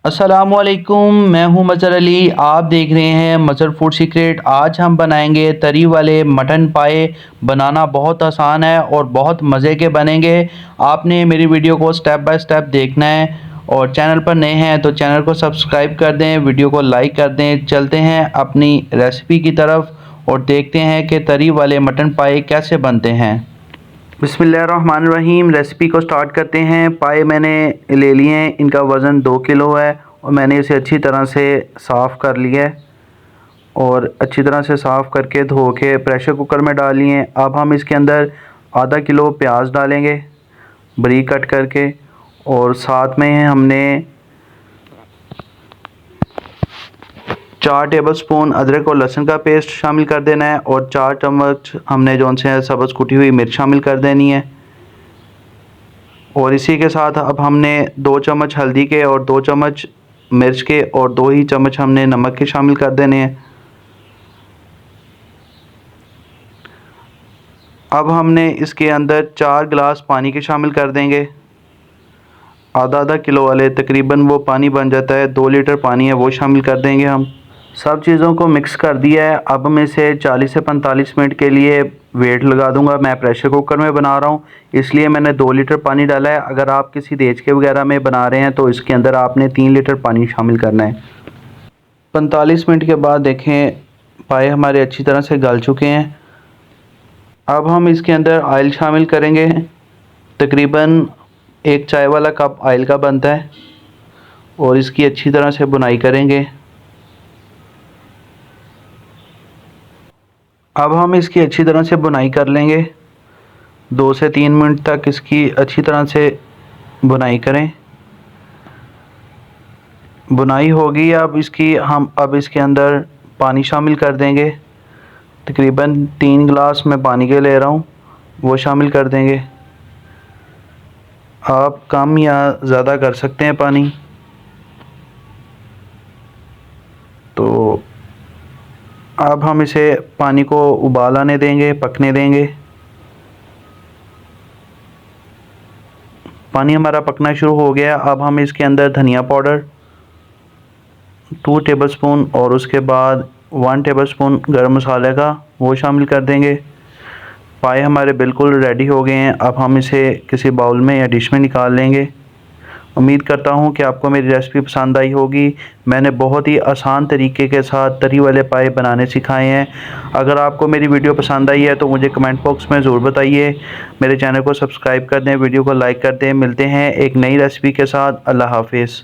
अस्सलामुअलैकुम, मैं हूं मज़हर अली। आप देख रहे हैं मज़हर फूड सीक्रेट। आज हम बनाएंगे तरी वाले मटन पाए। बनाना बहुत आसान है और बहुत मज़े के बनेंगे। आपने मेरी वीडियो को स्टेप बाय स्टेप देखना है और चैनल पर नए हैं तो चैनल को सब्सक्राइब कर दें, वीडियो को लाइक कर दें। चलते हैं अपनी रेसिपी की तरफ और देखते हैं कि तरी वाले मटन पाए कैसे बनते हैं। बिस्मिल्लाहिर्रहमानिर्रहीम। रेसिपी को स्टार्ट करते हैं। पाए मैंने ले लिए हैं, इनका वज़न 2 किलो है और मैंने इसे अच्छी तरह से साफ़ कर लिया है और अच्छी तरह से साफ़ करके धो के प्रेशर कुकर में डाल लिए हैं। अब हम इसके अंदर आधा किलो प्याज डालेंगे बारीक कट करके और साथ में हमने 4 टेबलस्पून अदरक और लहसुन का पेस्ट शामिल कर देना है और 4 चम्मच हमने जो से सब्ज़ कुटी हुई मिर्च शामिल कर देनी है। और इसी के साथ अब हमने 2 चम्मच हल्दी के और 2 चम्मच मिर्च के और 2 ही चम्मच हमने नमक के शामिल कर देने हैं। अब हमने इसके अंदर 4 गिलास पानी के शामिल कर देंगे। आधा किलो वाले तकरीबन वो पानी बन जाता है, 2 लीटर पानी है वो शामिल कर देंगे हम। सब चीज़ों को मिक्स कर दिया है। अब मैं इसे 40 से 45 मिनट के लिए वेट लगा दूंगा। मैं प्रेशर कुकर में बना रहा हूँ इसलिए मैंने 2 लीटर पानी डाला है। अगर आप किसी देचके वगैरह में बना रहे हैं तो इसके अंदर आपने 3 लीटर पानी शामिल करना है। 45 मिनट के बाद देखें पाए हमारे अच्छी तरह से गल चुके हैं। अब हम इसके अंदर ऑयल शामिल करेंगे। तकरीबन 1 चाय वाला कप ऑयल का बनता है और इसकी अच्छी तरह से बुनाई करेंगे। अब हम इसकी अच्छी तरह से बुनाई कर लेंगे। 2 से 3 मिनट तक इसकी अच्छी तरह से बुनाई करें। बुनाई होगी अब इसकी हम अब इसके अंदर पानी शामिल कर देंगे। तकरीबन 3 गिलास मैं पानी के ले रहा हूँ वो शामिल कर देंगे। आप कम या ज़्यादा कर सकते हैं पानी। तो अब हम इसे पानी को उबाल आने देंगे, पकने देंगे। पानी हमारा पकना शुरू हो गया। अब हम इसके अंदर धनिया पाउडर 2 टेबलस्पून और उसके बाद 1 टेबलस्पून गरम मसाले का वो शामिल कर देंगे। पाए हमारे बिल्कुल रेडी हो गए हैं। अब हम इसे किसी बाउल में या डिश में निकाल लेंगे। उम्मीद करता हूँ कि आपको मेरी रेसिपी पसंद आई होगी। मैंने बहुत ही आसान तरीके के साथ तरी वाले पाए बनाने सिखाए हैं। अगर आपको मेरी वीडियो पसंद आई है तो मुझे कमेंट बॉक्स में ज़रूर बताइए। मेरे चैनल को सब्सक्राइब कर दें, वीडियो को लाइक कर दें। मिलते हैं एक नई रेसिपी के साथ। अल्लाह हाफिज़।